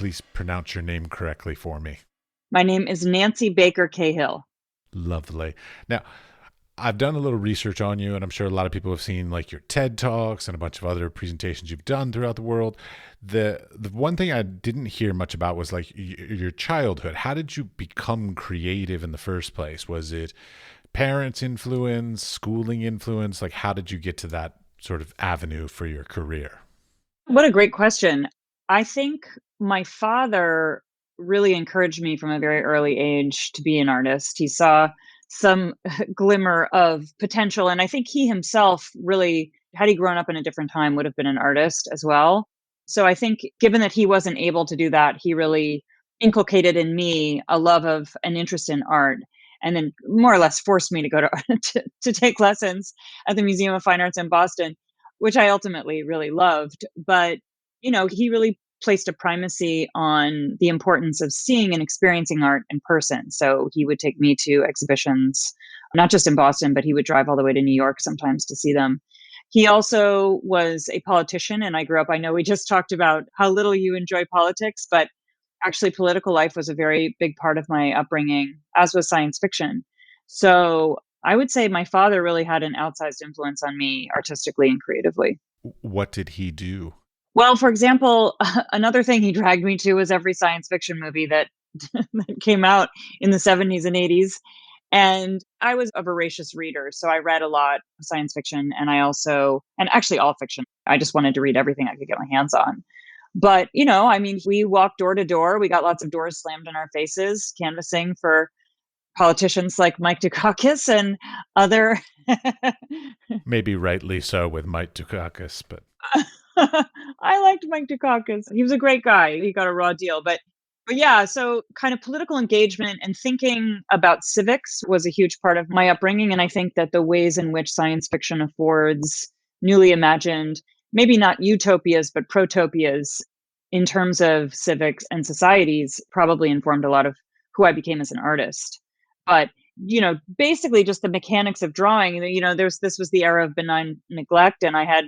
please pronounce your name correctly for me? My name is Nancy Baker Cahill. Lovely. Now, I've done a little research on you, and I'm sure a lot of people have seen like your TED Talks and a bunch of other presentations you've done throughout the world. The one thing I didn't hear much about was like your childhood. How did you become creative in the first place? Was it parents' influence, schooling influence? Like, how did you get to that sort of avenue for your career? What a great question. I think my father really encouraged me from a very early age to be an artist. He saw some glimmer of potential. And I think he himself really, had he grown up in a different time, would have been an artist as well. So I think given that he wasn't able to do that, he really inculcated in me a love of an interest in art and then more or less forced me to go to, to take lessons at the Museum of Fine Arts in Boston, which I ultimately really loved. But, he really placed a primacy on the importance of seeing and experiencing art in person. So he would take me to exhibitions, not just in Boston, but he would drive all the way to New York sometimes to see them. He also was a politician, and I grew up, I know we just talked about how little you enjoy politics, but actually political life was a very big part of my upbringing, as was science fiction. So I would say my father really had an outsized influence on me artistically and creatively. What did he do? Well, for example, another thing he dragged me to was every science fiction movie that, that came out in the 70s and 80s. And I was a voracious reader. So I read a lot of science fiction and actually all fiction. I just wanted to read everything I could get my hands on. But, we walked door to door. We got lots of doors slammed in our faces, canvassing for politicians like Mike Dukakis and other. Maybe rightly so with Mike Dukakis, but I liked Mike Dukakis. He was a great guy. He got a raw deal. But yeah, so kind of political engagement and thinking about civics was a huge part of my upbringing. And I think that the ways in which science fiction affords newly imagined, maybe not utopias, but protopias in terms of civics and societies probably informed a lot of who I became as an artist. But basically just the mechanics of drawing, this was the era of benign neglect, and I had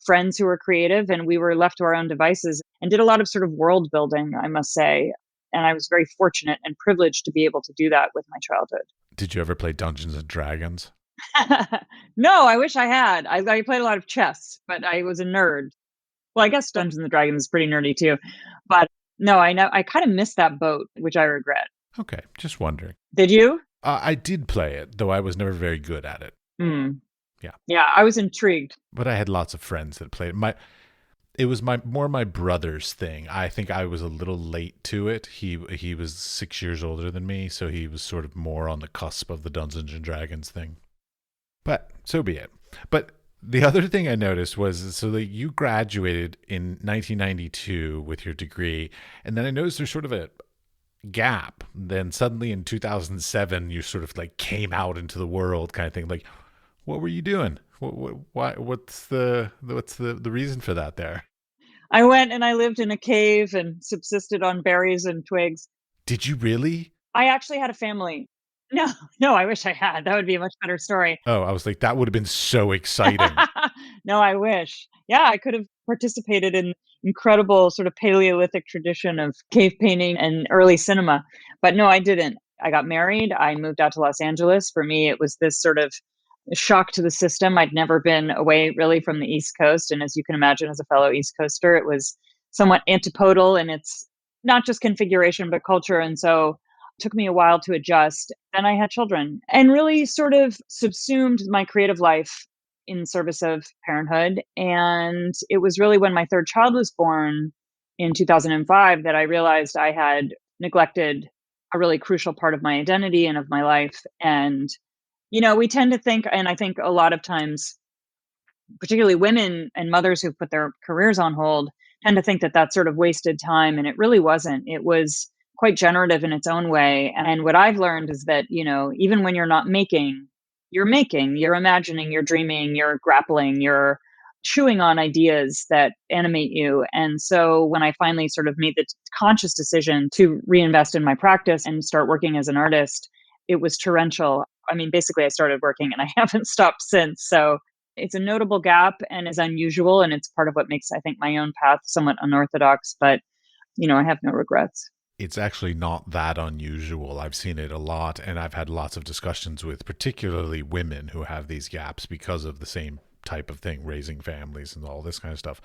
friends who were creative and we were left to our own devices and did a lot of sort of world building, I must say. And I was very fortunate and privileged to be able to do that with my childhood. did you ever play Dungeons and Dragons? No, I wish I had. I played a lot of chess, but I was a nerd. Well, I guess Dungeons and Dragons is pretty nerdy too. But no, I know I kind of missed that boat, which I regret. Okay, just wondering. Did you? I did play it, though I was never very good at it. Mm. Yeah. Yeah, I was intrigued. But I had lots of friends that played it. It was more my brother's thing. I think I was a little late to it. He was 6 years older than me, so he was sort of more on the cusp of the Dungeons and Dragons thing. But so be it. But the other thing I noticed was so that you graduated in 1992 with your degree, and then I noticed there's sort of a gap. Then suddenly in 2007, you sort of like came out into the world, kind of thing. Like, what were you doing? What's the reason for that there? I went and I lived in a cave and subsisted on berries and twigs. Did you really? I actually had a family. No, no, I wish I had. That would be a much better story. Oh, I was like, that would have been so exciting. No, I wish. Yeah, I could have participated in incredible sort of Paleolithic tradition of cave painting and early cinema. But no, I didn't. I got married. I moved out to Los Angeles. For me, it was this sort of shock to the system. I'd never been away really from the East Coast. And as you can imagine, as a fellow East Coaster, it was somewhat antipodal in its not just configuration, but culture. And so it took me a while to adjust. Then I had children and really sort of subsumed my creative life in service of parenthood. And it was really when my third child was born in 2005 that I realized I had neglected a really crucial part of my identity and of my life. And we tend to think, and I think a lot of times, particularly women and mothers who put their careers on hold, tend to think that that's sort of wasted time. And it really wasn't. It was quite generative in its own way. And what I've learned is that, even when you're not making, you're imagining, you're dreaming, you're grappling, you're chewing on ideas that animate you. And so when I finally sort of made the conscious decision to reinvest in my practice and start working as an artist, it was torrential. I mean, basically, I started working and I haven't stopped since. So it's a notable gap and is unusual. And it's part of what makes, I think, my own path somewhat unorthodox. But I have no regrets. It's actually not that unusual. I've seen it a lot, and I've had lots of discussions with particularly women who have these gaps because of the same type of thing, raising families and all this kind of stuff.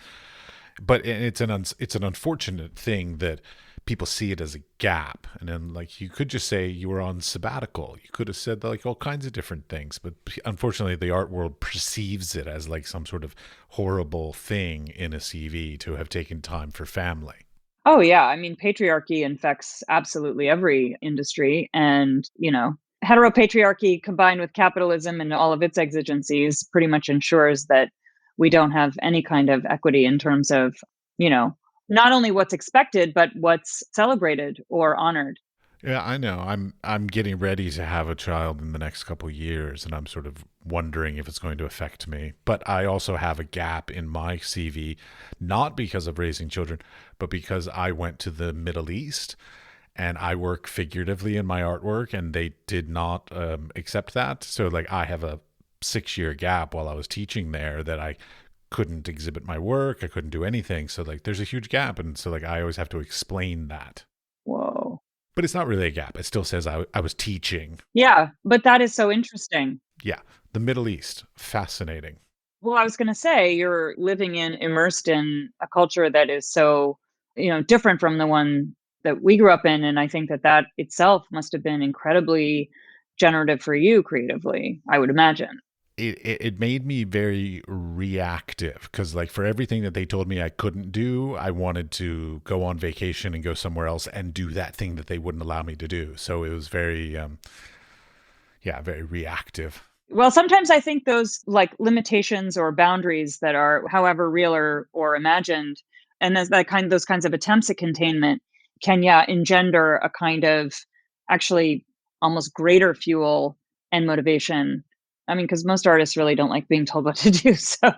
But it's an unfortunate thing that people see it as a gap, and then like you could just say you were on sabbatical. You could have said like all kinds of different things, but unfortunately, the art world perceives it as like some sort of horrible thing in a CV to have taken time for family. Oh, yeah. I mean, patriarchy infects absolutely every industry. And, heteropatriarchy combined with capitalism and all of its exigencies pretty much ensures that we don't have any kind of equity in terms of, you know, not only what's expected, but what's celebrated or honored. Yeah, I know. I'm getting ready to have a child in the next couple of years, and I'm sort of wondering if it's going to affect me. But I also have a gap in my CV, not because of raising children, but because I went to the Middle East and I work figuratively in my artwork, and they did not accept that. So like I have a 6 year gap while I was teaching there that I couldn't exhibit my work, I couldn't do anything. So like there's a huge gap, and so like I always have to explain that. Whoa. But it's not really a gap. It still says I was teaching. Yeah. But that is so interesting. Yeah. The Middle East. Fascinating. Well, I was going to say you're living immersed in a culture that is so, different from the one that we grew up in. And I think that itself must have been incredibly generative for you creatively, I would imagine. It made me very reactive because, like, for everything that they told me I couldn't do, I wanted to go on vacation and go somewhere else and do that thing that they wouldn't allow me to do. So it was very, yeah, very reactive. Well, sometimes I think those like limitations or boundaries that are however real or imagined, and those kinds of attempts at containment can, yeah, engender a kind of actually almost greater fuel and motivation. I mean, because most artists really don't like being told what to do. So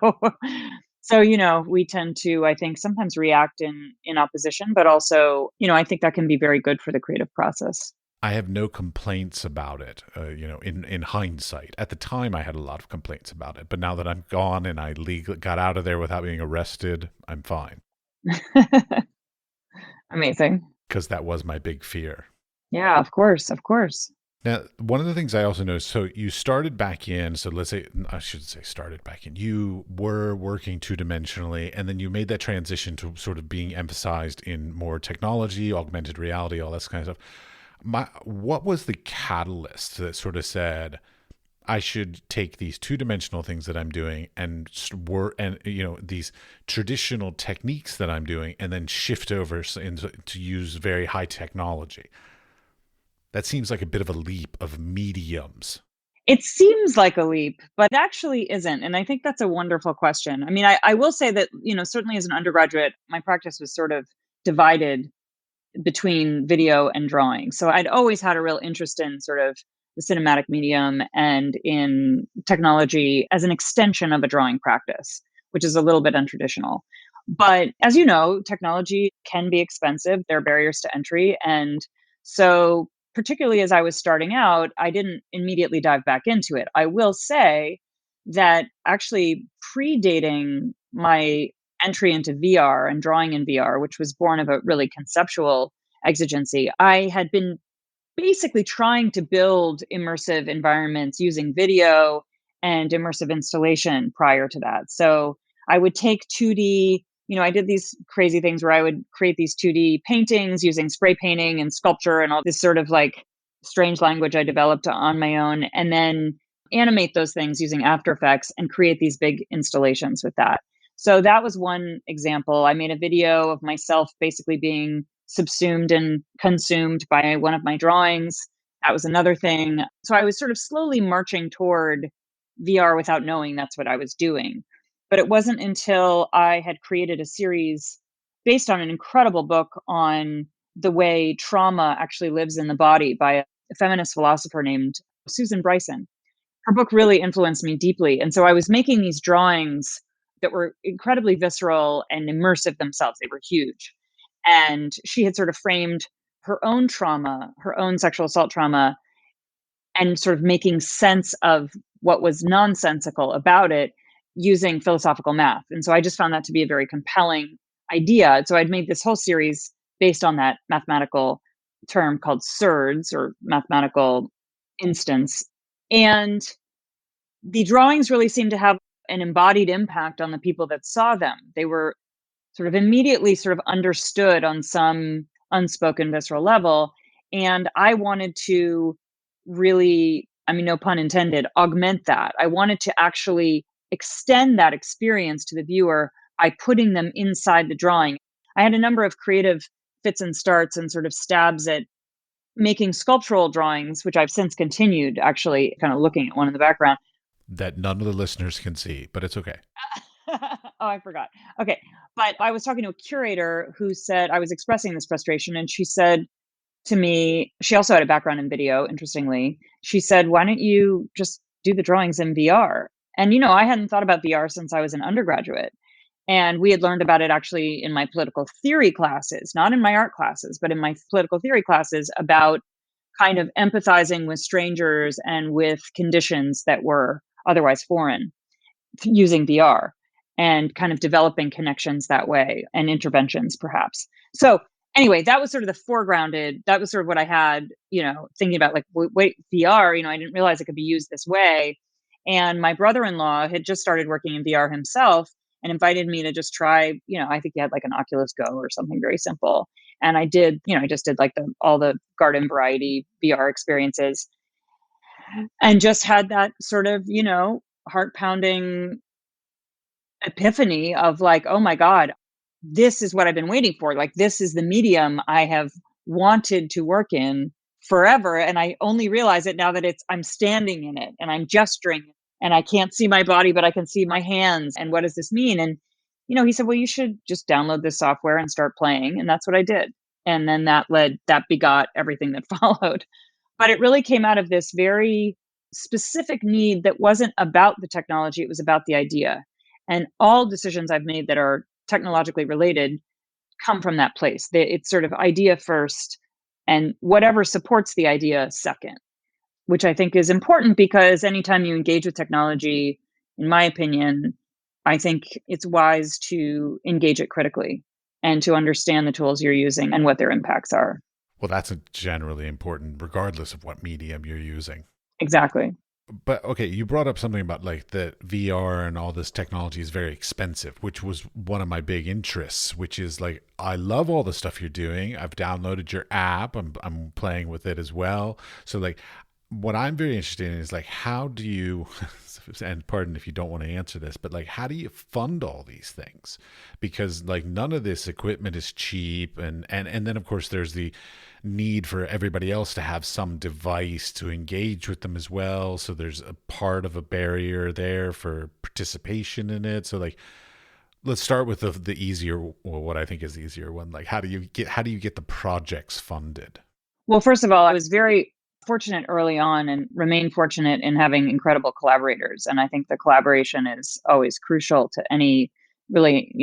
we tend to, I think, sometimes react in opposition, but also, I think that can be very good for the creative process. I have no complaints about it, in hindsight. At the time, I had a lot of complaints about it. But now that I'm gone and I got out of there without being arrested, I'm fine. Amazing. Because that was my big fear. Yeah, of course, of course. Now, one of the things I also noticed, so you started back in, so let's say, I should say started back in, you were working two-dimensionally, and then you made that transition to sort of being emphasized in more technology, augmented reality, all that kind of stuff. What was the catalyst that sort of said, I should take these two-dimensional things that I'm doing and these traditional techniques that I'm doing and then shift over to use very high technology? That seems like a bit of a leap of mediums. It seems like a leap, but it actually isn't. And I think that's a wonderful question. I mean, I will say that, certainly as an undergraduate, my practice was sort of divided between video and drawing. So I'd always had a real interest in sort of the cinematic medium and in technology as an extension of a drawing practice, which is a little bit untraditional. But as you know, technology can be expensive. There are barriers to entry. And so, particularly as I was starting out, I didn't immediately dive back into it. I will say that actually predating my entry into VR and drawing in VR, which was born of a really conceptual exigency, I had been basically trying to build immersive environments using video and immersive installation prior to that. So I would take 2D, I did these crazy things where I would create these 2D paintings using spray painting and sculpture and all this sort of like strange language I developed on my own, and then animate those things using After Effects and create these big installations with that. So that was one example. I made a video of myself basically being subsumed and consumed by one of my drawings. That was another thing. So I was sort of slowly marching toward VR without knowing that's what I was doing. But it wasn't until I had created a series based on an incredible book on the way trauma actually lives in the body by a feminist philosopher named Susan Bryson. Her book really influenced me deeply. And so I was making these drawings that were incredibly visceral and immersive themselves. They were huge. And she had sort of framed her own trauma, her own sexual assault trauma, and sort of making sense of what was nonsensical about it using philosophical math. And so I just found that to be a very compelling idea. So I'd made this whole series based on that mathematical term called surds, or mathematical instance. And the drawings really seemed to have an embodied impact on the people that saw them. They were sort of immediately sort of understood on some unspoken visceral level. And I wanted to really, I mean, no pun intended, augment that. I wanted to actually extend that experience to the viewer by putting them inside the drawing. I had a number of creative fits and starts and sort of stabs at making sculptural drawings, which I've since continued, actually, kind of looking at one in the background. That none of the listeners can see, but it's okay. Oh, I forgot. Okay. But I was talking to a curator who said I was expressing this frustration, and she said to me, she also had a background in video, interestingly. She said, "Why don't you just do the drawings in VR?" And, I hadn't thought about VR since I was an undergraduate. And we had learned about it actually in my political theory classes, not in my art classes, but in my political theory classes, about kind of empathizing with strangers and with conditions that were otherwise foreign using VR, and kind of developing connections that way, and interventions perhaps. So anyway, that was sort of the foregrounded, that was sort of what I had, thinking about, like, wait, VR, I didn't realize it could be used this way. And my brother-in-law had just started working in VR himself and invited me to just try, I think he had like an Oculus Go or something very simple. And I did, I just did like all the garden variety VR experiences, and just had that sort of, heart pounding epiphany of like, oh my God, this is what I've been waiting for. Like, this is the medium I have wanted to work in forever. And I only realize it now that I'm standing in it and I'm gesturing, and I can't see my body, but I can see my hands. And what does this mean? And, he said, well, you should just download this software and start playing. And that's what I did. And then that begot everything that followed. But it really came out of this very specific need that wasn't about the technology, it was about the idea. And all decisions I've made that are technologically related come from that place. It's sort of idea first, and whatever supports the idea second, which I think is important, because anytime you engage with technology, in my opinion, I think it's wise to engage it critically and to understand the tools you're using and what their impacts are. Well, that's generally important, regardless of what medium you're using. Exactly. But okay, you brought up something about like the VR and all this technology is very expensive, which was one of my big interests, which is like, I love all the stuff you're doing. I've downloaded your app. I'm playing with it as well. So like, what I'm very interested in is like, how do you, and pardon if you don't want to answer this, but like, how do you fund all these things? Because like, none of this equipment is cheap. And then of course there's the need for everybody else to have some device to engage with them as well. So there's a part of a barrier there for participation in it. So like, let's start with the easier, or what I think is the easier one. Like, how do you get the projects funded? Well, first of all, I was very fortunate early on, and remain fortunate in having incredible collaborators. And I think the collaboration is always crucial to any really,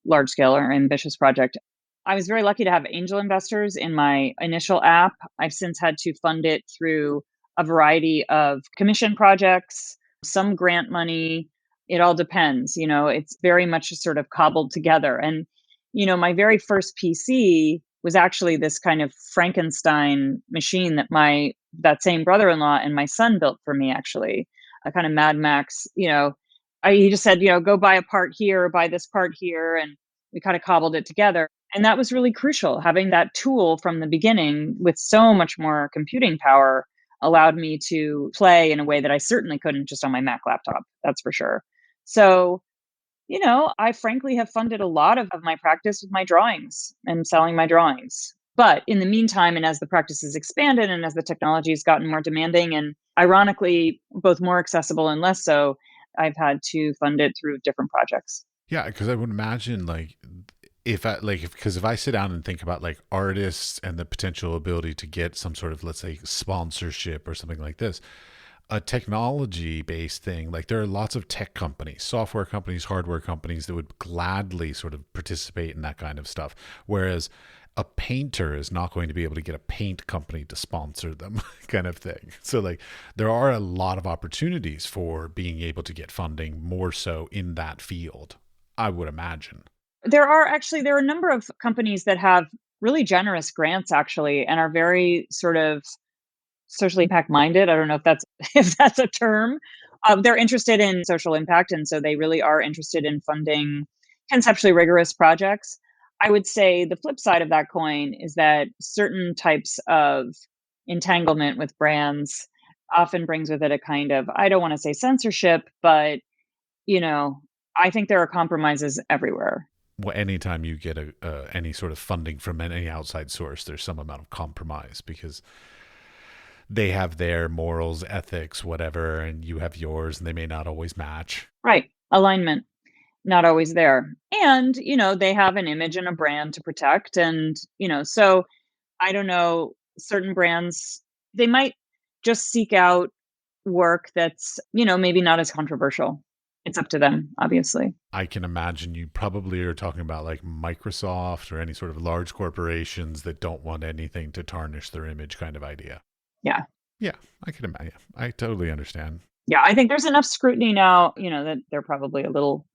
large scale or ambitious project. I was very lucky to have angel investors in my initial app. I've since had to fund it through a variety of commission projects, some grant money. It all depends. It's very much sort of cobbled together. And, my very first PC was actually this kind of Frankenstein machine that same brother-in-law and my son built for me, actually, a kind of Mad Max. He just said, go buy a part here, buy this part here, and we kind of cobbled it together. And that was really crucial. Having that tool from the beginning with so much more computing power allowed me to play in a way that I certainly couldn't just on my Mac laptop. That's for sure. So, I frankly have funded a lot of my practice with my drawings and selling my drawings. But in the meantime, and as the practice has expanded and as the technology has gotten more demanding and ironically both more accessible and less so, I've had to fund it through different projects. Yeah, because I would imagine like, because if I sit down and think about like artists and the potential ability to get some sort of, let's say, sponsorship or something like this, a technology based thing, like there are lots of tech companies, software companies, hardware companies that would gladly sort of participate in that kind of stuff. Whereas a painter is not going to be able to get a paint company to sponsor them kind of thing. So like, there are a lot of opportunities for being able to get funding more so in that field, I would imagine. There are a number of companies that have really generous grants actually, and are very sort of socially impact minded. I don't know if that's if that's a term. They're interested in social impact, and so they really are interested in funding conceptually rigorous projects. I would say the flip side of that coin is that certain types of entanglement with brands often brings with it a kind of, I don't want to say censorship, but you know, I think there are compromises everywhere. Well, anytime you get any sort of funding from any outside source, there's some amount of compromise because they have their morals, ethics, whatever, and you have yours, and they may not always match. Right. Alignment, not always there. And, they have an image and a brand to protect. And, so I don't know, certain brands, they might just seek out work that's, maybe not as controversial. It's up to them, obviously. I can imagine you probably are talking about like Microsoft or any sort of large corporations that don't want anything to tarnish their image kind of idea. Yeah. Yeah, I can imagine. I totally understand. Yeah. I think there's enough scrutiny now, that they're probably a little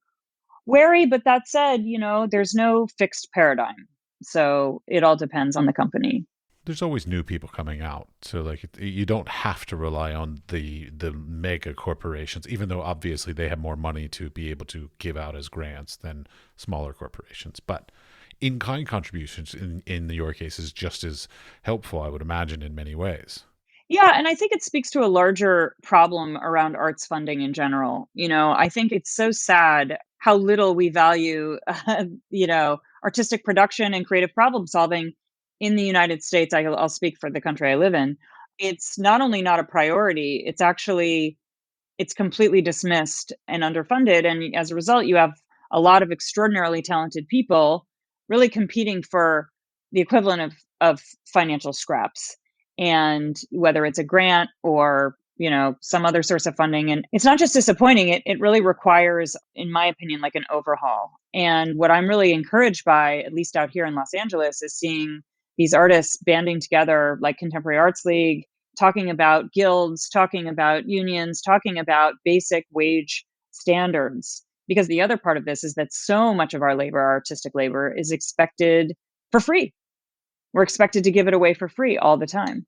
wary. But that said, there's no fixed paradigm. So it all depends on the company. There's always new people coming out, so like you don't have to rely on the mega corporations, even though obviously they have more money to be able to give out as grants than smaller corporations. But in-kind contributions in your case is just as helpful, I would imagine, in many ways. Yeah, and I think it speaks to a larger problem around arts funding in general. I think it's so sad how little we value, artistic production and creative problem solving in the United States. I'll speak for the country I live in. It's not only not a priority, it's completely dismissed and underfunded. And as a result, you have a lot of extraordinarily talented people really competing for the equivalent of financial scraps. And whether it's a grant or, some other source of funding. And it's not just disappointing, it really requires, in my opinion, like an overhaul. And what I'm really encouraged by, at least out here in Los Angeles, is seeing these artists banding together like Contemporary Arts League, talking about guilds, talking about unions, talking about basic wage standards. Because the other part of this is that so much of our labor, our artistic labor, is expected for free. We're expected to give it away for free all the time.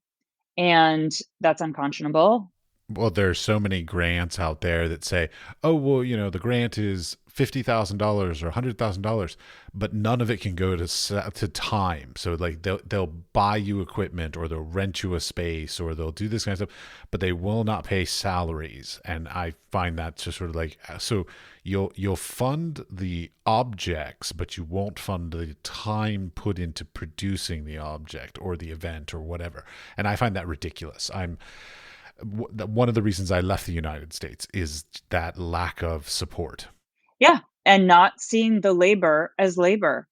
And that's unconscionable. Well, there's so many grants out there that say, oh, well, the grant is $50,000 or $100,000, but none of it can go to time. So like they'll buy you equipment or they'll rent you a space or they'll do this kind of stuff, but they will not pay salaries. And I find that just sort of like, so you'll fund the objects, but you won't fund the time put into producing the object or the event or whatever. And I find that ridiculous. One of the reasons I left the United States is that lack of support. Yeah. And not seeing the labor as labor.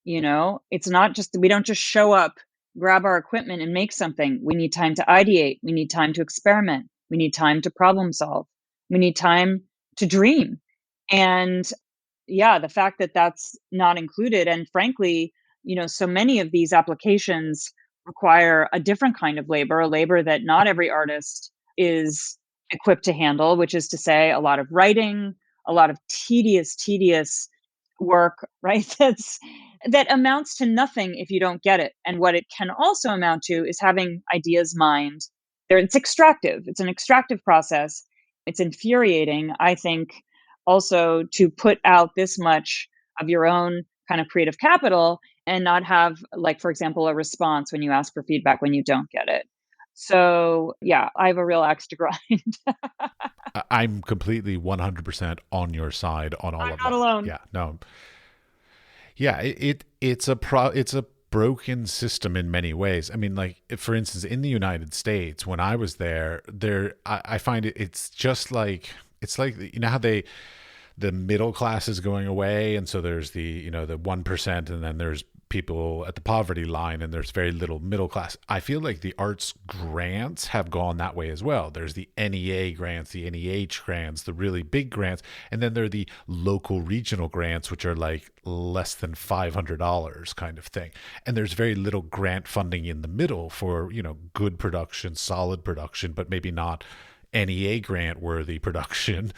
It's not just, we don't just show up, grab our equipment and make something. We need time to ideate. We need time to experiment. We need time to problem solve. We need time to dream. And yeah, the fact that that's not included. And frankly, so many of these applications require a different kind of labor, a labor that not every artist is equipped to handle, which is to say a lot of writing, a lot of tedious work, right? That amounts to nothing if you don't get it. And what it can also amount to is having ideas mined. It's extractive. It's an extractive process. It's infuriating, I think, also to put out this much of your own kind of creative capital and not have, like, for example, a response when you ask for feedback when you don't get it. So yeah, I have a real axe to grind. I'm completely 100% on your side on all I'm of not that. alone. Yeah, no. Yeah, it's a broken system in many ways. I mean, like for instance, in the United States, when I was there, I find it's just like it's like how the middle class is going away, and so there's the the 1%, and then there's people at the poverty line, and there's very little middle class. I feel like the arts grants have gone that way as well. There's the NEA grants, the NEH grants, the really big grants, and then there are the local regional grants, which are like less than $500 kind of thing. And there's very little grant funding in the middle for good production, solid production, but maybe not NEA grant worthy production.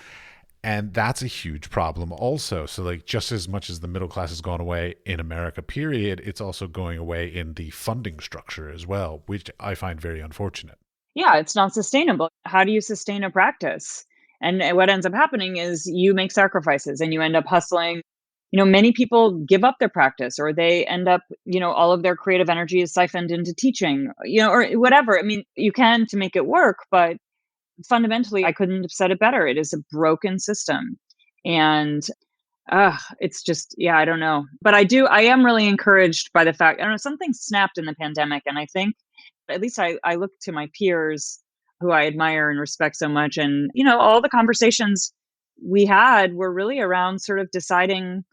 And that's a huge problem also. So like just as much as the middle class has gone away in America, period, it's also going away in the funding structure as well, which I find very unfortunate. Yeah, it's not sustainable. How do you sustain a practice? And what ends up happening is you make sacrifices and you end up hustling. Many people give up their practice or they end up, all of their creative energy is siphoned into teaching, or whatever. I mean, you can to make it work, but fundamentally, I couldn't have said it better. It is a broken system. And it's just, yeah, I don't know. But I am really encouraged by the fact, I don't know, something snapped in the pandemic. And I think, at least I look to my peers who I admire and respect so much. And, all the conversations we had were really around sort of deciding,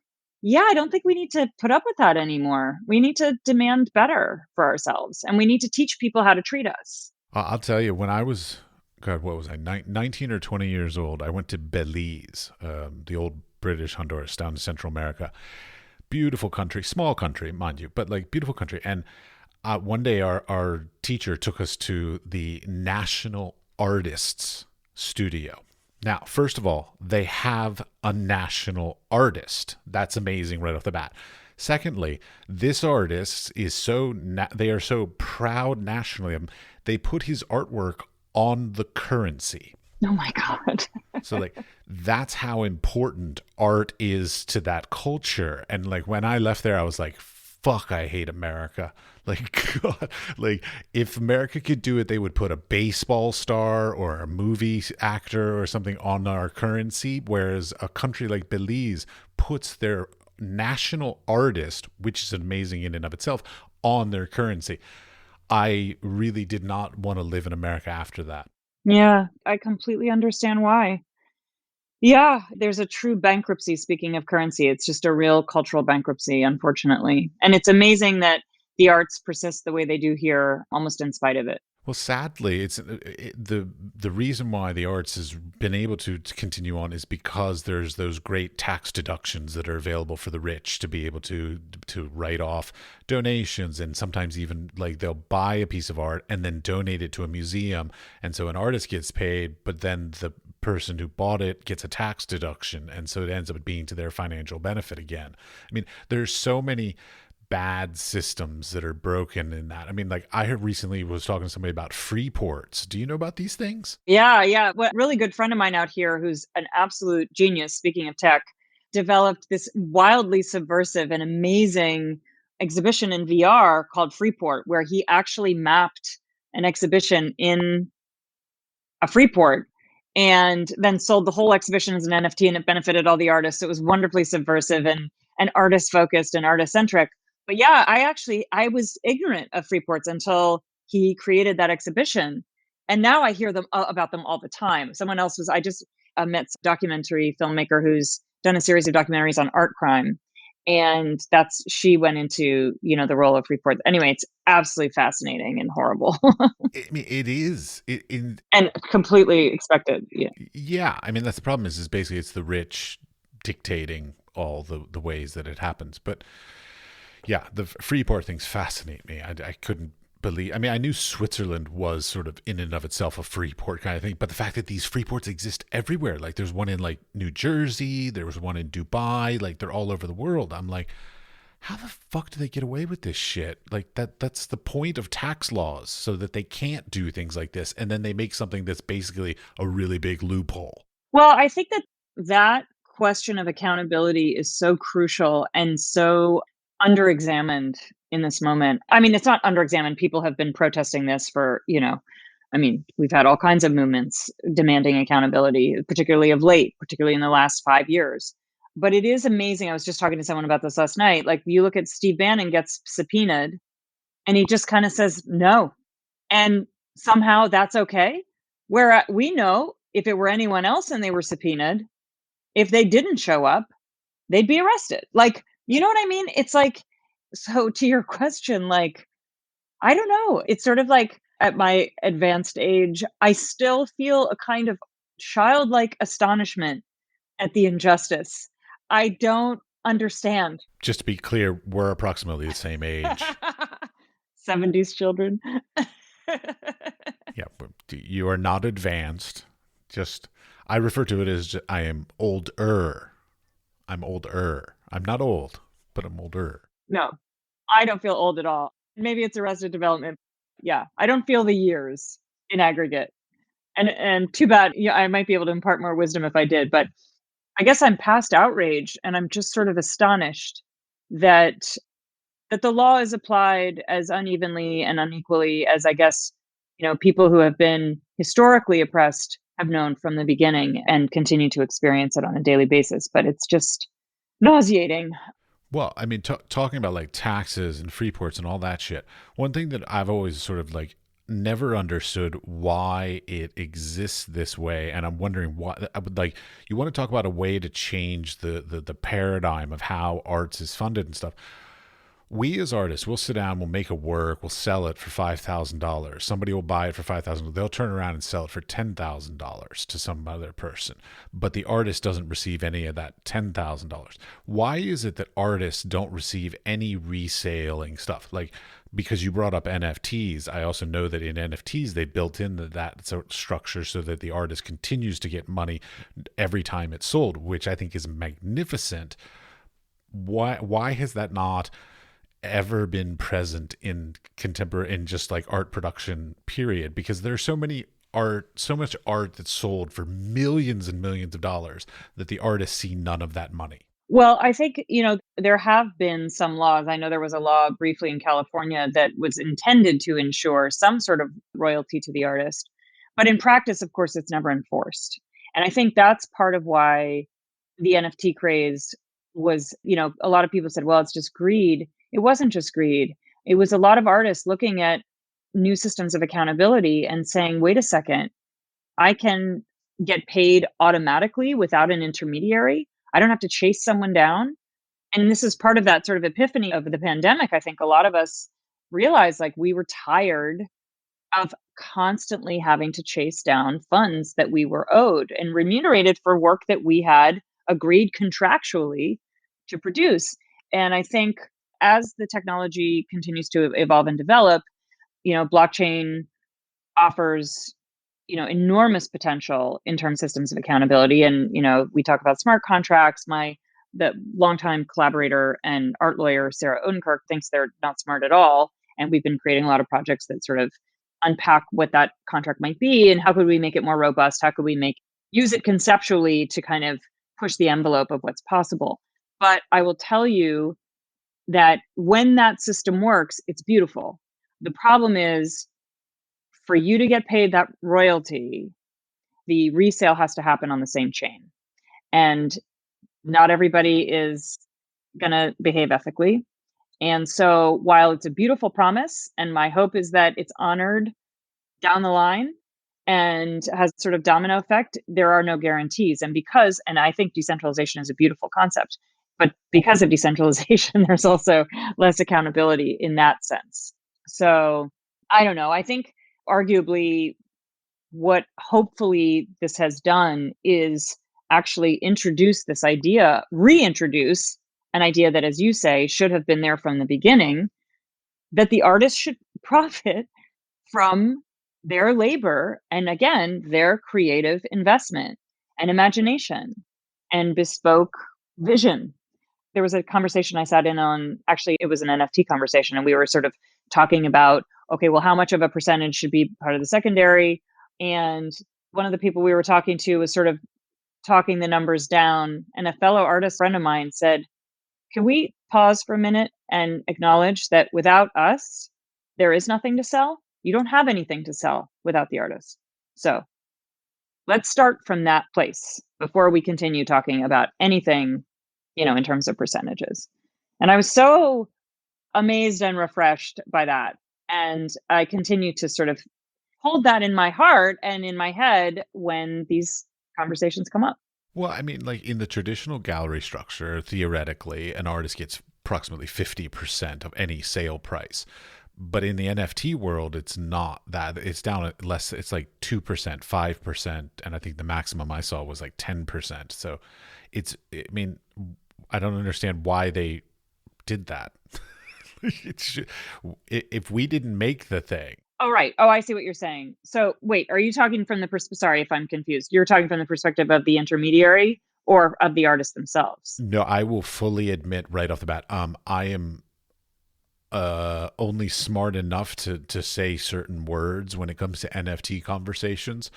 yeah, I don't think we need to put up with that anymore. We need to demand better for ourselves and we need to teach people how to treat us. I'll tell you, when I was, God, what was I, 19 or 20 years old, I went to Belize, the old British Honduras down in Central America. Beautiful country, small country, mind you, but like beautiful country. And one day our teacher took us to the National Artists Studio. Now, first of all, they have a national artist. That's amazing right off the bat. Secondly, this artist is they are so proud nationally. They put his artwork on the currency. Oh my God. So like that's how important art is to that culture. And like when I left there, I was like, fuck, I hate America. Like, God, like if America could do it, they would put a baseball star or a movie actor or something on our currency. Whereas a country like Belize puts their national artist, which is amazing in and of itself, on their currency. I really did not want to live in America after that. Yeah, I completely understand why. Yeah, there's a true bankruptcy. Speaking of currency, it's just a real cultural bankruptcy, unfortunately. And it's amazing that the arts persist the way they do here, almost in spite of it. Well, sadly, the reason why the arts has been able to continue on is because there's those great tax deductions that are available for the rich to be able to write off donations, and sometimes even like they'll buy a piece of art and then donate it to a museum, and so an artist gets paid, but then the person who bought it gets a tax deduction, and so it ends up being to their financial benefit again. I mean, there's so many bad systems that are broken in that. I mean, like I recently was talking to somebody about Freeports. Do you know about these things? Yeah. Well, a really good friend of mine out here who's an absolute genius, speaking of tech, developed this wildly subversive and amazing exhibition in VR called Freeport, where he actually mapped an exhibition in a Freeport and then sold the whole exhibition as an NFT, and it benefited all the artists. It was wonderfully subversive and artist focused and artist centric. But yeah, I was ignorant of Freeports until he created that exhibition. And now I hear about them all the time. I just met a documentary filmmaker who's done a series of documentaries on art crime. And she went into, the role of Freeport. Anyway, it's absolutely fascinating and horrible. I mean, it is. And completely expected. Yeah. Yeah. I mean, that's the problem is basically it's the rich dictating all the ways that it happens. But yeah, the Freeport things fascinate me. I couldn't believe. I mean, I knew Switzerland was sort of in and of itself a Freeport kind of thing, but the fact that these Freeports exist everywhere, like there's one in like New Jersey, there was one in Dubai, like they're all over the world. I'm like, how the fuck do they get away with this shit? Like that's the point of tax laws, so that they can't do things like this, and then they make something that's basically a really big loophole. Well, I think that question of accountability is so crucial and so underexamined in this moment. I mean, it's not underexamined. People have been protesting this for, we've had all kinds of movements demanding accountability, particularly of late, particularly in the last 5 years. But it is amazing. I was just talking to someone about this last night. Like you look at Steve Bannon gets subpoenaed and he just kind of says no. And somehow that's okay. Where we know if it were anyone else and they were subpoenaed, if they didn't show up, they'd be arrested. Like, you know what I mean? It's like, so to your question, like, I don't know. It's sort of like at my advanced age, I still feel a kind of childlike astonishment at the injustice. I don't understand. Just to be clear, we're approximately the same age. 70s children. Yeah, but you are not advanced. Just, I refer to it as I am older. I'm older. I'm not old, but I'm older. No, I don't feel old at all. Maybe it's Arrested Development. Yeah, I don't feel the years in aggregate. And too bad. Yeah, I might be able to impart more wisdom if I did, but I guess I'm past outrage, and I'm just sort of astonished that the law is applied as unevenly and unequally as, I guess, people who have been historically oppressed have known from the beginning and continue to experience it on a daily basis. But it's just nauseating. Well, I mean, talking about like taxes and Freeports and all that shit. One thing that I've always sort of like never understood why it exists this way, and I'm wondering why. I would like you want to talk about a way to change the paradigm of how arts is funded and stuff. We as artists, we'll sit down, we'll make a work, we'll sell it for $5,000. Somebody will buy it for $5,000. They'll turn around and sell it for $10,000 to some other person, but the artist doesn't receive any of that $10,000. Why is it that artists don't receive any reselling stuff? Like, because you brought up NFTs, I also know that in NFTs they built in that sort of structure so that the artist continues to get money every time it's sold, which I think is magnificent. Why has that not ever been present in contemporary, in just like art production period? Because there's so much art that's sold for millions and millions of dollars that the artists see none of that money. Well, I think, there have been some laws. I know there was a law briefly in California that was intended to ensure some sort of royalty to the artist. But in practice, of course, it's never enforced. And I think that's part of why the NFT craze was, a lot of people said, well, it's just greed. It wasn't just greed. It was a lot of artists looking at new systems of accountability and saying, wait a second, I can get paid automatically without an intermediary. I don't have to chase someone down. And this is part of that sort of epiphany of the pandemic. I think a lot of us realized like we were tired of constantly having to chase down funds that we were owed and remunerated for work that we had agreed contractually to produce. And I think as the technology continues to evolve and develop, blockchain offers enormous potential in terms of systems of accountability. And we talk about smart contracts. The longtime collaborator and art lawyer Sarah Odenkirk thinks they're not smart at all, and we've been creating a lot of projects that sort of unpack what that contract might be and how could we make it more robust, how could we use it conceptually to kind of push the envelope of what's possible. But I will tell you that when that system works, it's beautiful. The problem is, for you to get paid that royalty, the resale has to happen on the same chain. And not everybody is going to behave ethically. And so while it's a beautiful promise, and my hope is that it's honored down the line and has sort of domino effect, there are no guarantees. And I think decentralization is a beautiful concept, but because of decentralization, there's also less accountability in that sense. So I don't know. I think arguably what hopefully this has done is actually reintroduce an idea that, as you say, should have been there from the beginning, that the artist should profit from their labor and, again, their creative investment and imagination and bespoke vision. There was a conversation I sat in on, actually, it was an NFT conversation, and we were sort of talking about, okay, well, how much of a percentage should be part of the secondary? And one of the people we were talking to was sort of talking the numbers down, and a fellow artist friend of mine said, can we pause for a minute and acknowledge that without us, there is nothing to sell? You don't have anything to sell without the artist. So let's start from that place before we continue talking about anything, in terms of percentages. And I was so amazed and refreshed by that. And I continue to sort of hold that in my heart and in my head when these conversations come up. Well, I mean, like in the traditional gallery structure, theoretically, an artist gets approximately 50% of any sale price. But in the NFT world, it's not that. It's down at less. It's like 2%, 5%. And I think the maximum I saw was like 10%. So I mean, I don't understand why they did that. If we didn't make the thing, Oh, right. Oh, I see what you're saying. So wait, are you talking from the sorry if I'm confused. You're talking from the perspective of the intermediary or of the artist themselves? No, I will fully admit right off the bat, I am only smart enough to say certain words when it comes to NFT conversations.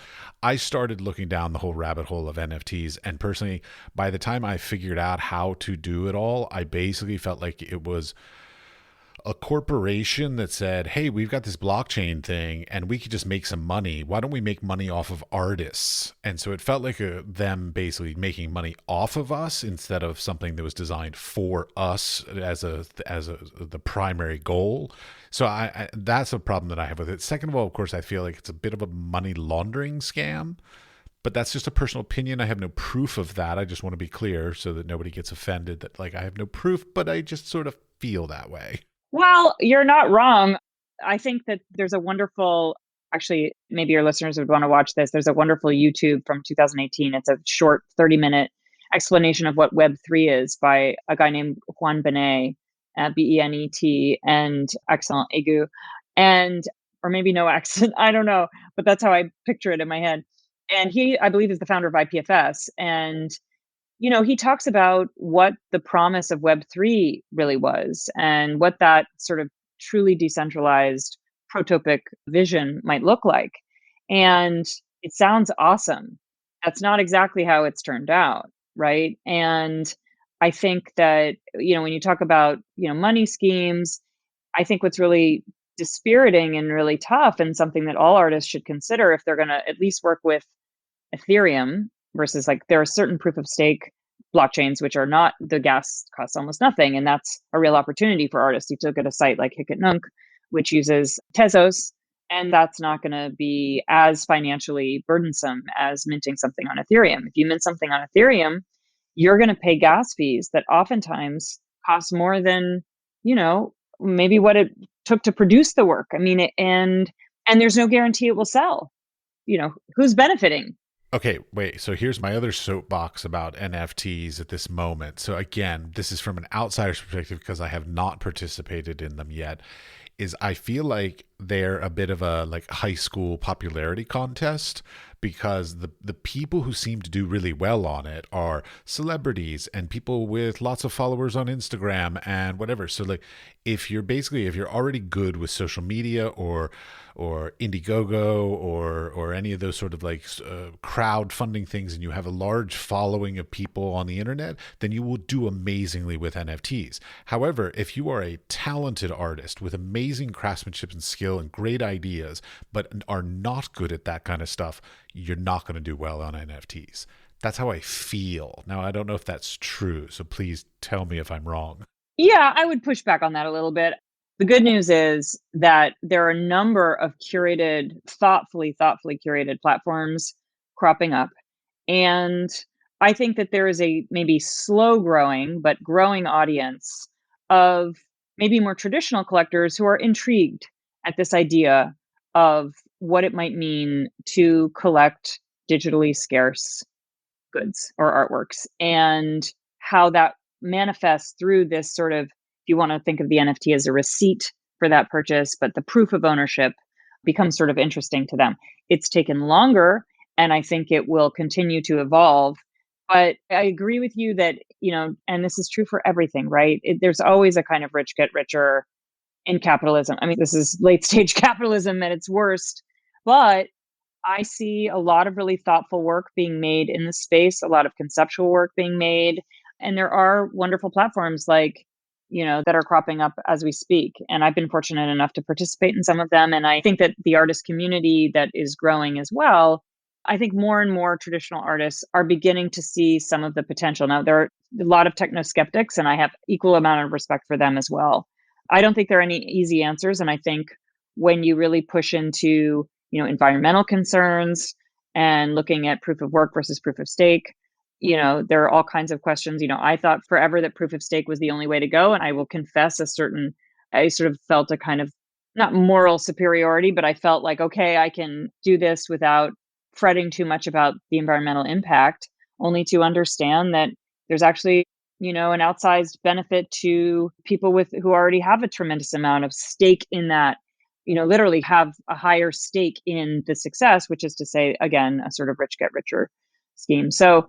I started looking down the whole rabbit hole of NFTs, and personally, by the time I figured out how to do it all, I basically felt like it was a corporation that said, "Hey, we've got this blockchain thing and we could just make some money. Why don't we make money off of artists?" And so it felt like them basically making money off of us instead of something that was designed for us as the primary goal. So I that's a problem that I have with it. Second of all, of course, I feel like it's a bit of a money laundering scam. But that's just a personal opinion. I have no proof of that. I just want to be clear so that nobody gets offended that like I have no proof, but I just sort of feel that way. Well, you're not wrong. I think that there's a wonderful, actually, maybe your listeners would want to watch this. There's a wonderful YouTube from 2018. It's a short 30-minute explanation of what Web3 is by a guy named Juan Benet, Benet, and accent aigu. And, or maybe no accent, I don't know, but that's how I picture it in my head. And he, I believe, is the founder of IPFS. And he talks about what the promise of Web3 really was and what that sort of truly decentralized protopic vision might look like. And it sounds awesome. That's not exactly how it's turned out, right? And I think that, when you talk about, money schemes, I think what's really dispiriting and really tough and something that all artists should consider if they're going to at least work with Ethereum versus like there are certain proof of stake blockchains which are not, the gas costs almost nothing, and that's a real opportunity for artists. You look at a site like Hic et Nunc, which uses Tezos, and that's not going to be as financially burdensome as minting something on Ethereum. If you mint something on Ethereum, you're going to pay gas fees that oftentimes cost more than, maybe what it took to produce the work. I mean, and there's no guarantee it will sell. Who's benefiting? Okay, wait. So here's my other soapbox about NFTs at this moment. So again, this is from an outsider's perspective because I have not participated in them yet. Is I feel like they're a bit of a like high school popularity contest because the people who seem to do really well on it are celebrities and people with lots of followers on Instagram and whatever. So like if you're already good with social media or Indiegogo or any of those sort of like crowdfunding things, and you have a large following of people on the internet, then you will do amazingly with NFTs. However, if you are a talented artist with amazing craftsmanship and skill and great ideas, but are not good at that kind of stuff, you're not going to do well on NFTs. That's how I feel. Now, I don't know if that's true, so please tell me if I'm wrong. Yeah, I would push back on that a little bit. The good news is that there are a number of curated, thoughtfully curated platforms cropping up. And I think that there is a maybe slow growing, but growing audience of maybe more traditional collectors who are intrigued at this idea of what it might mean to collect digitally scarce goods or artworks and how that manifests through this sort of, if you want to think of the NFT as a receipt for that purchase, but the proof of ownership becomes sort of interesting to them. It's taken longer, and I think it will continue to evolve. But I agree with you that, and this is true for everything, right? There's always a kind of rich get richer in capitalism. I mean, this is late stage capitalism at its worst, but I see a lot of really thoughtful work being made in the space, a lot of conceptual work being made. And there are wonderful platforms like, that are cropping up as we speak. And I've been fortunate enough to participate in some of them. And I think that the artist community that is growing as well, I think more and more traditional artists are beginning to see some of the potential. Now, there are a lot of techno skeptics, and I have equal amount of respect for them as well. I don't think there are any easy answers. And I think when you really push into environmental concerns and looking at proof of work versus proof of stake, there are all kinds of questions. I thought forever that proof of stake was the only way to go. And I will confess I sort of felt a kind of not moral superiority, but I felt like, okay, I can do this without fretting too much about the environmental impact, only to understand that there's actually, an outsized benefit to people who already have a tremendous amount of stake in that literally have a higher stake in the success, which is to say, again, a sort of rich get richer scheme. So,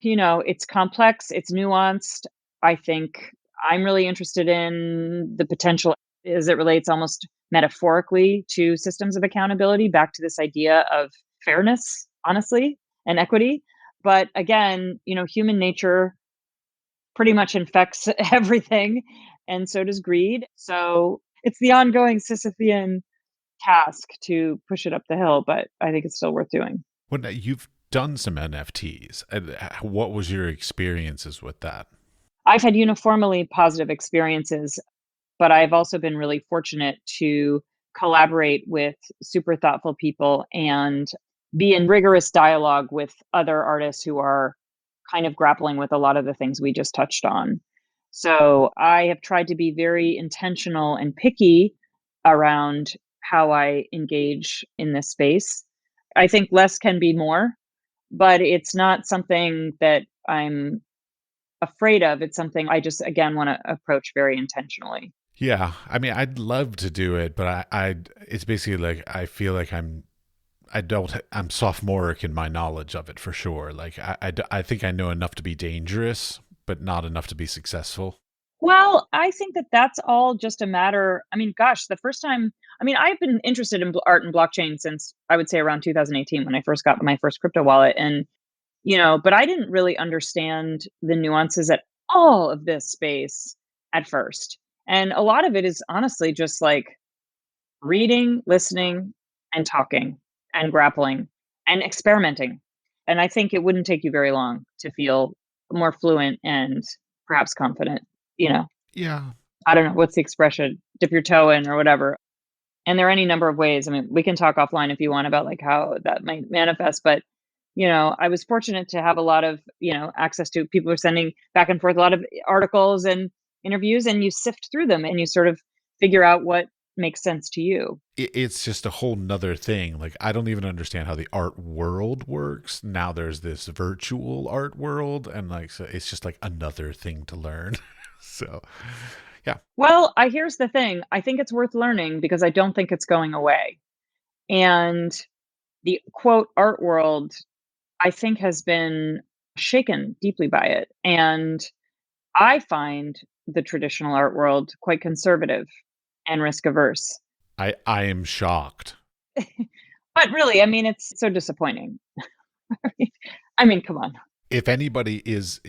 it's complex, it's nuanced. I think I'm really interested in the potential as it relates almost metaphorically to systems of accountability, back to this idea of fairness, honestly, and equity. But again, human nature pretty much infects everything, and so does greed. So it's the ongoing Sisyphean task to push it up the hill, but I think it's still worth doing. Well, now, you've done some NFTs. What was your experiences with that? I've had uniformly positive experiences, but I've also been really fortunate to collaborate with super thoughtful people and be in rigorous dialogue with other artists who are kind of grappling with a lot of the things we just touched on. So I have tried to be very intentional and picky around how I engage in this space. I think less can be more, but it's not something that I'm afraid of. It's something I just, again, want to approach very intentionally. Yeah, I mean, I'd love to do it, but it's basically like I feel like I'm sophomoric in my knowledge of it for sure. Like I think I know enough to be dangerous, but not enough to be successful. Well, I think that that's all just a matter. I mean, gosh, the first time, I've been interested in art and blockchain since I would say around 2018 when I first got my first crypto wallet. And, but I didn't really understand the nuances at all of this space at first. And a lot of it is honestly just like reading, listening, and talking and grappling and experimenting. And I think it wouldn't take you very long to feel more fluent and perhaps confident, you know. Yeah. I don't know what's the expression, dip your toe in or whatever. And there are any number of ways. We can talk offline if you want about like how that might manifest, but I was fortunate to have a lot of, access to people who are sending back and forth a lot of articles and interviews, and you sift through them and you sort of figure out what makes sense to you. It's just a whole nother thing. Like, I don't even understand how the art world works. Now there's this virtual art world, and like, so it's just like another thing to learn. So, yeah. Well, here's the thing. I think it's worth learning because I don't think it's going away. And the quote art world, I think, has been shaken deeply by it. And I find the traditional art world quite conservative and risk averse. I am shocked. But really, it's so disappointing. Come on. If anybody is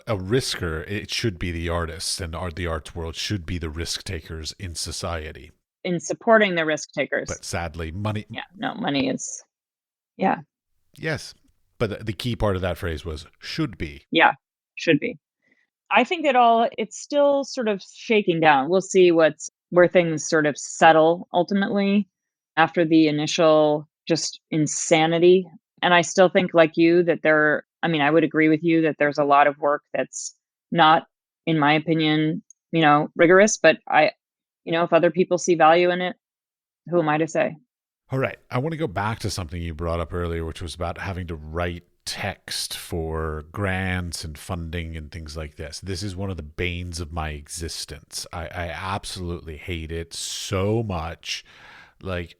a risker, it should be the artists, and the arts world should be the risk takers in society. In supporting the risk takers. But sadly, money. Yeah, no, money is. Yeah. Yes. But the key part of that phrase was should be. Yeah, should be. I think it's still sort of shaking down. We'll see where things sort of settle ultimately after the initial just insanity. And I still think, like you, that I would agree with you that there's a lot of work that's not, in my opinion, rigorous, but if other people see value in it, who am I to say? All right. I want to go back to something you brought up earlier, which was about having to write text for grants and funding and things like this. This is one of the banes of my existence. I absolutely hate it so much. Like,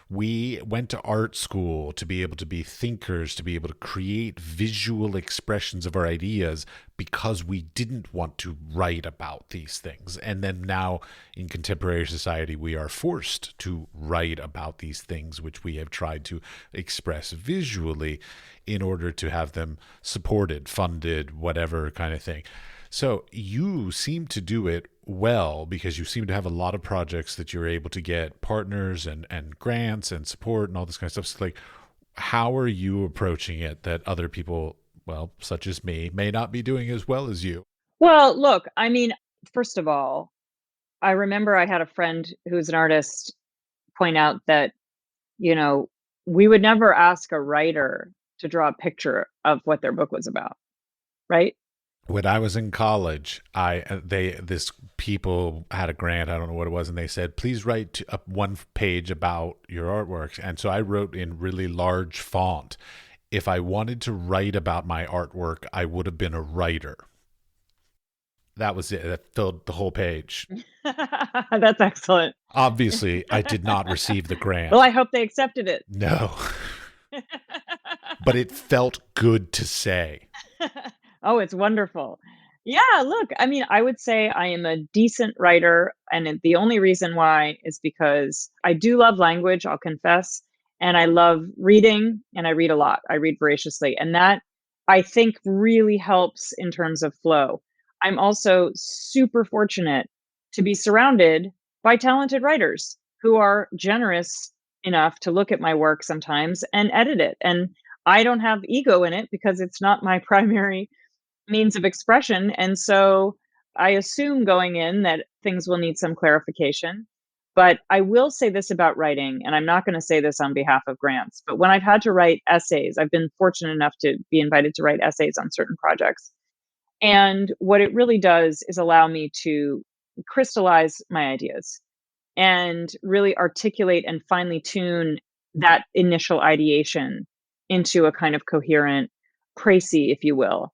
we went to art school to be able to be thinkers, to be able to create visual expressions of our ideas because we didn't want to write about these things. And then now in contemporary society, we are forced to write about these things, which we have tried to express visually in order to have them supported, funded, whatever kind of thing. So you seem to do it well because you seem to have a lot of projects that you're able to get partners and grants and support and all this kind of stuff. So like, how are you approaching it that other people, well, such as me, may not be doing as well as you? Well, look, first of all, I remember I had a friend who's an artist point out that, we would never ask a writer to draw a picture of what their book was about, right? When I was in college, this people had a grant, I don't know what it was, and they said, please write one page about your artworks. And so I wrote in really large font. If I wanted to write about my artwork, I would have been a writer. That was it. That filled the whole page. That's excellent. Obviously, I did not receive the Well, grant. I hope they accepted it. No, but it felt good to say. Oh, it's wonderful. Yeah, look, I mean, I would say I am a decent writer, and the only reason why is because I do love language, I'll confess, and I love reading, and I read a lot. I read voraciously, and that I think really helps in terms of flow. I'm also super fortunate to be surrounded by talented writers who are generous enough to look at my work sometimes and edit it. And I don't have ego in it because it's not my primary means of expression. And so I assume going in that things will need some clarification. But I will say this about writing, and I'm not going to say this on behalf of grants, but when I've had to write essays, I've been fortunate enough to be invited to write essays on certain projects. And what it really does is allow me to crystallize my ideas and really articulate and finely tune that initial ideation into a kind of coherent précis, if you will.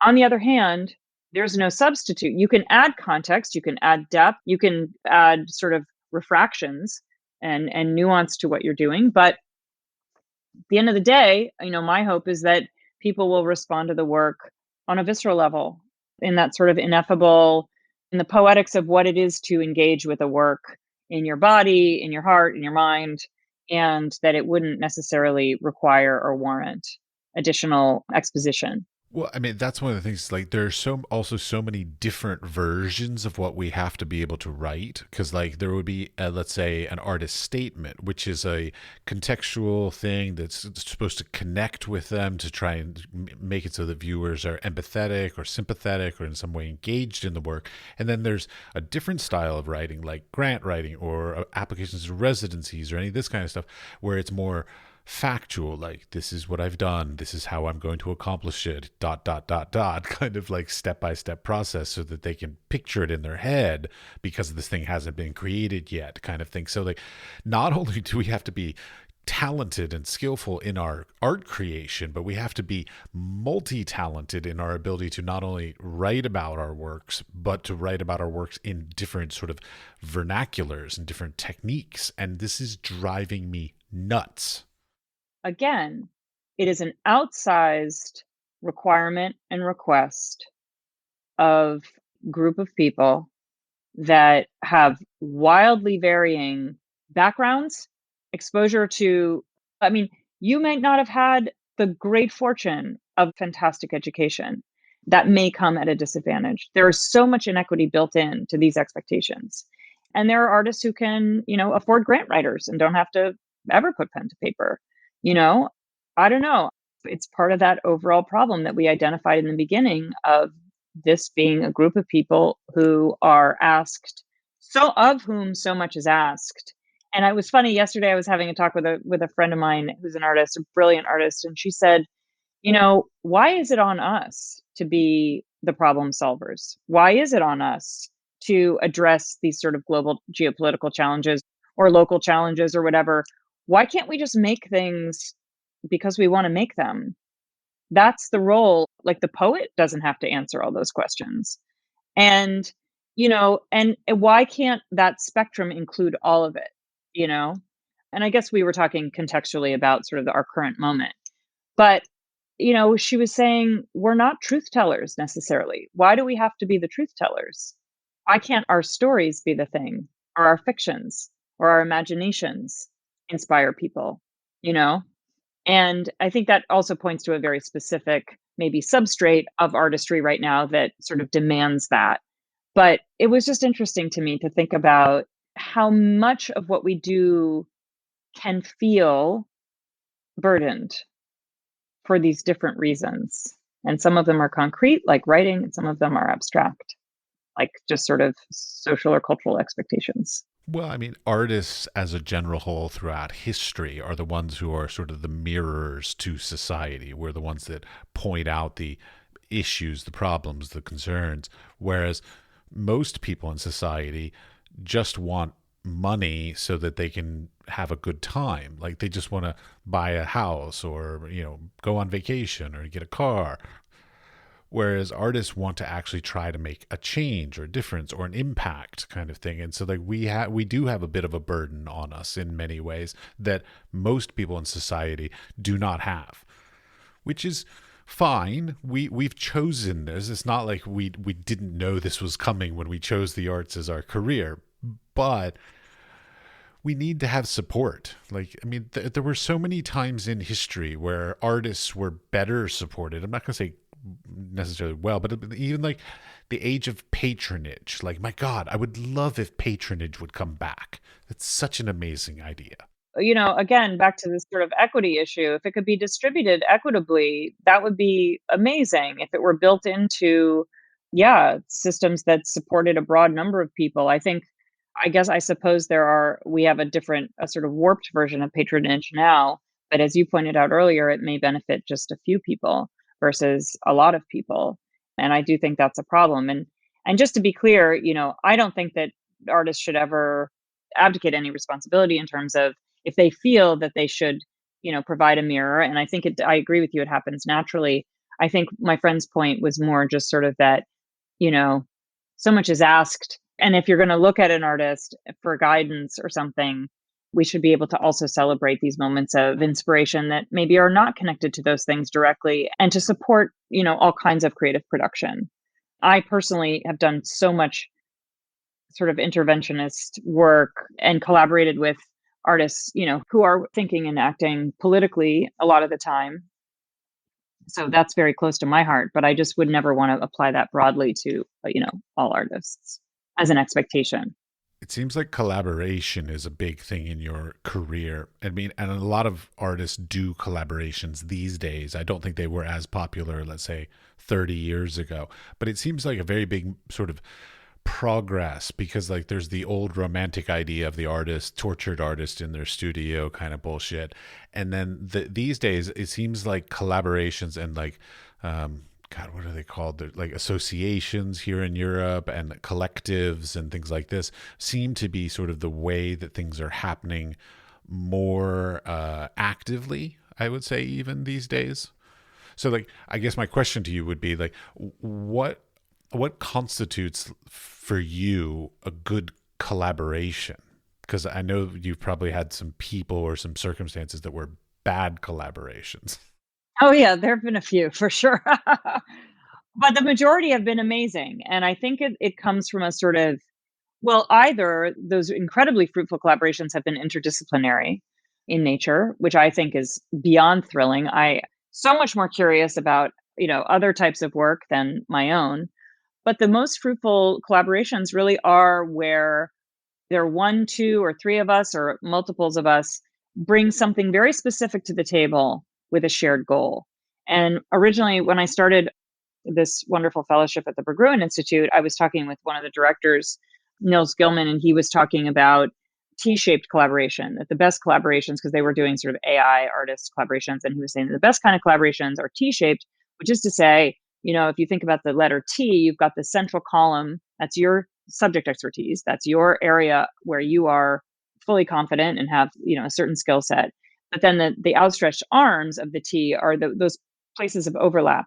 On the other hand, there's no substitute. You can add context, you can add depth, you can add sort of refractions and nuance to what you're doing, but at the end of the day, my hope is that people will respond to the work on a visceral level, in that sort of ineffable, in the poetics of what it is to engage with a work in your body, in your heart, in your mind, and that it wouldn't necessarily require or warrant additional exposition. Well, I mean, that's one of the things. Like, there's also so many different versions of what we have to be able to write. Because, like, there would be, let's say, an artist statement, which is a contextual thing that's supposed to connect with them to try and make it so the viewers are empathetic or sympathetic or in some way engaged in the work. And then there's a different style of writing, like grant writing or applications to residencies or any of this kind of stuff, where it's more factual, like this is what I've done, this is how I'm going to accomplish it, dot dot dot dot, kind of like step by step process so that they can picture it in their head because this thing hasn't been created yet, kind of thing. So like, not only do we have to be talented and skillful in our art creation, but we have to be multi-talented in our ability to not only write about our works, but to write about our works in different sort of vernaculars and different techniques. And this is driving me nuts. Again, it is an outsized requirement and request of group of people that have wildly varying backgrounds, exposure to, I mean, you might not have had the great fortune of fantastic education. That may come at a disadvantage. There is so much inequity built in to these expectations. And there are artists who can, afford grant writers and don't have to ever put pen to paper. You know, I don't know. It's part of that overall problem that we identified in the beginning of this being a group of people who are asked, so of whom so much is asked. And it was funny, yesterday I was having a talk with a friend of mine who's an artist, a brilliant artist, and she said, why is it on us to be the problem solvers? Why is it on us to address these sort of global geopolitical challenges or local challenges or whatever? Why can't we just make things because we want to make them? That's the role. Like, the poet doesn't have to answer all those questions. And, and why can't that spectrum include all of it, you know? And I guess we were talking contextually about sort of our current moment. But, she was saying, we're not truth tellers necessarily. Why do we have to be the truth tellers? Why can't our stories be the thing, or our fictions, or our imaginations inspire people, you know? And I think that also points to a very specific, maybe substrate of artistry right now that sort of demands that. But it was just interesting to me to think about how much of what we do can feel burdened for these different reasons. And some of them are concrete, like writing, and some of them are abstract, like just sort of social or cultural expectations. Well, I mean, artists as a general whole throughout history are the ones who are sort of the mirrors to society. We're the ones that point out the issues, the problems, the concerns, whereas most people in society just want money so that they can have a good time. Like, they just want to buy a house or, go on vacation or get a car. whereas artists want to actually try to make a change or a difference or an impact kind of thing. And so like we do have a bit of a burden on us in many ways that most people in society do not have, which is fine. We've chosen this. It's not like we didn't know this was coming when we chose the arts as our career, but we need to have support. Like, I mean, there were so many times in history where artists were better supported. I'm not going to say necessarily well, but even like the age of patronage. Like, my God, I would love if patronage would come back. That's such an amazing idea. Again, back to this sort of equity issue, if it could be distributed equitably, that would be amazing. If it were built into, yeah, systems that supported a broad number of people. I suppose we have a sort of warped version of patronage now, but as you pointed out earlier, it may benefit just a few people versus a lot of people. And I do think that's a problem. And just to be clear, I don't think that artists should ever abdicate any responsibility in terms of if they feel that they should, provide a mirror. And I agree with you, it happens naturally. I think my friend's point was more just sort of that, you know, so much is asked. And if you're going to look at an artist for guidance or something, we should be able to also celebrate these moments of inspiration that maybe are not connected to those things directly and to support, all kinds of creative production. I personally have done so much sort of interventionist work and collaborated with artists, who are thinking and acting politically a lot of the time. So that's very close to my heart, but I just would never want to apply that broadly to, all artists as an expectation. It seems like collaboration is a big thing in your career. I mean, and a lot of artists do collaborations these days. I don't think they were as popular, let's say, 30 years ago, but it seems like a very big sort of progress because like there's the old romantic idea of the artist, tortured artist in their studio kind of bullshit. And then these days it seems like collaborations and like, God, what are they called? They're like associations here in Europe and collectives and things like this seem to be sort of the way that things are happening more actively, I would say, even these days. So like, I guess my question to you would be like, what constitutes for you a good collaboration? Because I know you've probably had some people or some circumstances that were bad collaborations. Oh yeah, there have been a few for sure. But the majority have been amazing. And I think it comes from a sort of, well, either those incredibly fruitful collaborations have been interdisciplinary in nature, which I think is beyond thrilling. I so much more curious about, other types of work than my own. But the most fruitful collaborations really are where there are one, two, or three of us or multiples of us bring something very specific to the table with a shared goal. And originally, when I started this wonderful fellowship at the Berggruen Institute, I was talking with one of the directors, Nils Gilman, and he was talking about T-shaped collaboration, that the best collaborations, because they were doing sort of AI artist collaborations, and he was saying that the best kind of collaborations are T-shaped, which is to say, if you think about the letter T, you've got the central column, that's your subject expertise, that's your area where you are fully confident and have, a certain skill set. But then the outstretched arms of the T are those places of overlap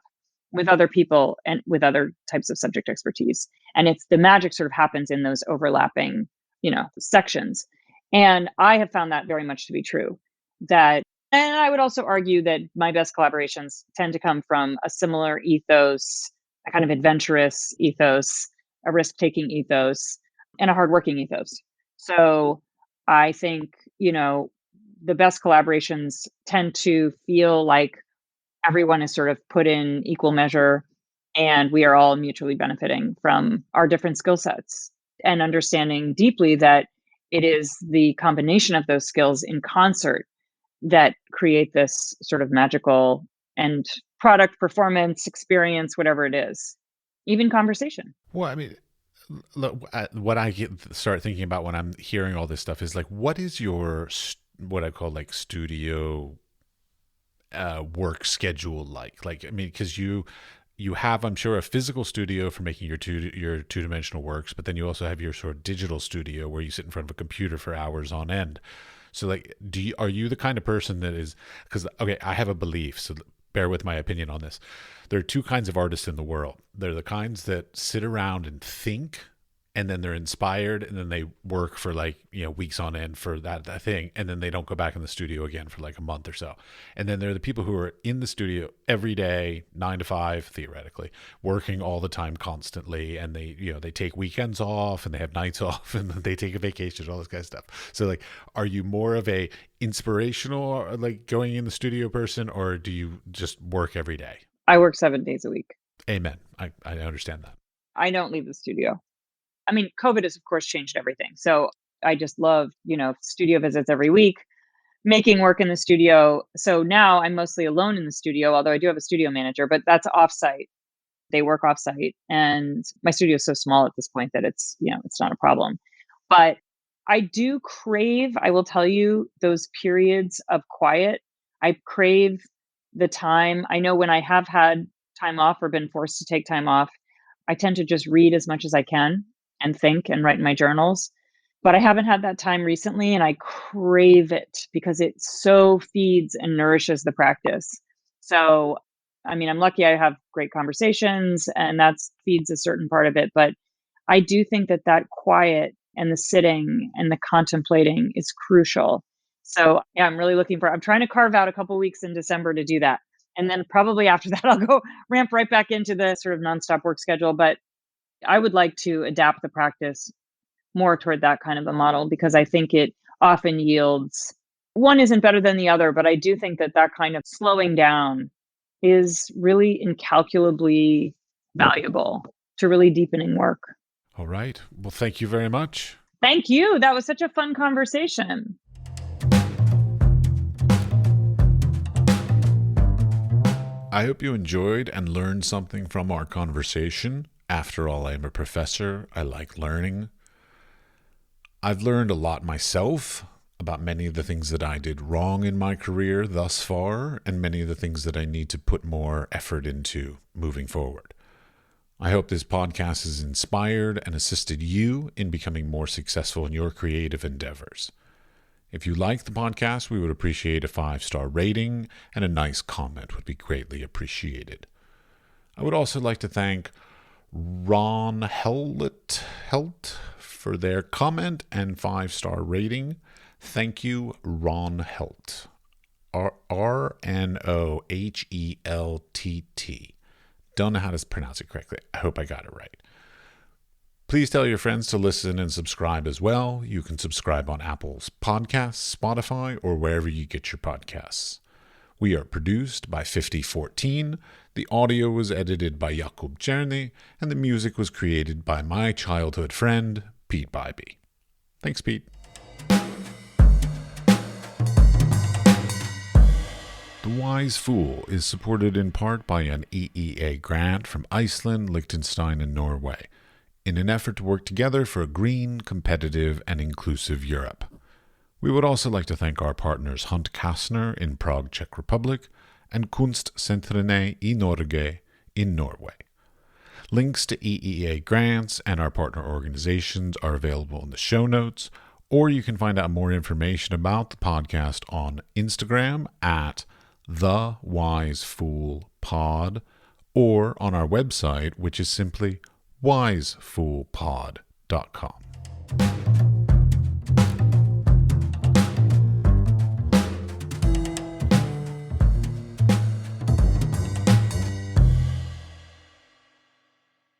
with other people and with other types of subject expertise. And it's the magic sort of happens in those overlapping, sections. And I have found that very much to be true. And I would also argue that my best collaborations tend to come from a similar ethos, a kind of adventurous ethos, a risk-taking ethos, and a hardworking ethos. So I think, the best collaborations tend to feel like everyone is sort of put in equal measure and we are all mutually benefiting from our different skill sets and understanding deeply that it is the combination of those skills in concert that create this sort of magical and product, performance, experience, whatever it is, even conversation. Well, I mean, look, what start thinking about when I'm hearing all this stuff is like, what is your what I call like studio work schedule like? Like, I mean, because you have, I'm sure, a physical studio for making your two-dimensional works, but then you also have your sort of digital studio where you sit in front of a computer for hours on end. So like, are you the kind of person that is, because, okay, I have a belief. So bear with my opinion on this. There are two kinds of artists in the world. They're the kinds that sit around and think, and then they're inspired, and then they work for weeks on end for that thing, and then they don't go back in the studio again for like a month or so. And then there are the people who are in the studio every day, 9 to 5 theoretically, working all the time constantly, and they take weekends off and they have nights off and they take a vacation, all this kind of stuff. So like, are you more of a inspirational, like going in the studio person, or do you just work every day? I work 7 days a week. Amen. I understand that. I don't leave the studio. I mean, COVID has, of course, changed everything. So I just love, studio visits every week, making work in the studio. So now I'm mostly alone in the studio, although I do have a studio manager, but that's offsite. They work offsite. And my studio is so small at this point that it's not a problem. But I do crave, I will tell you, those periods of quiet. I crave the time. I know when I have had time off or been forced to take time off, I tend to just read as much as I can and think and write in my journals. But I haven't had that time recently, and I crave it because it so feeds and nourishes the practice. So, I mean, I'm lucky I have great conversations, and that feeds a certain part of it. But I do think that quiet and the sitting and the contemplating is crucial. So, yeah, I'm trying to carve out a couple weeks in December to do that. And then probably after that, I'll go ramp right back into the sort of nonstop work schedule. But I would like to adapt the practice more toward that kind of a model because I think it often yields one isn't better than the other, but I do think that kind of slowing down is really incalculably valuable to really deepening work. All right. Well, thank you very much. Thank you. That was such a fun conversation. I hope you enjoyed and learned something from our conversation. After all, I am a professor. I like learning. I've learned a lot myself about many of the things that I did wrong in my career thus far, and many of the things that I need to put more effort into moving forward. I hope this podcast has inspired and assisted you in becoming more successful in your creative endeavors. If you like the podcast, we would appreciate a 5-star rating, and a nice comment would be greatly appreciated. I would also like to thank Ron Helt for their comment and 5-star rating. Thank you, Ron Helt. RNOHELTT. Don't know how to pronounce it correctly. I hope I got it right. Please tell your friends to listen and subscribe as well. You can subscribe on Apple's Podcasts, Spotify, or wherever you get your podcasts. We are produced by 5014. The audio was edited by Jakub Černý, and the music was created by my childhood friend, Pete Bybee. Thanks, Pete. The Wise Fool is supported in part by an EEA grant from Iceland, Liechtenstein, and Norway, in an effort to work together for a green, competitive, and inclusive Europe. We would also like to thank our partners Hunt Kastner in Prague, Czech Republic, and Kunstsentrene i Norge in Norway. Links to EEA grants and our partner organizations are available in the show notes, or you can find out more information about the podcast on Instagram at TheWiseFoolPod, or on our website, which is simply wisefoolpod.com.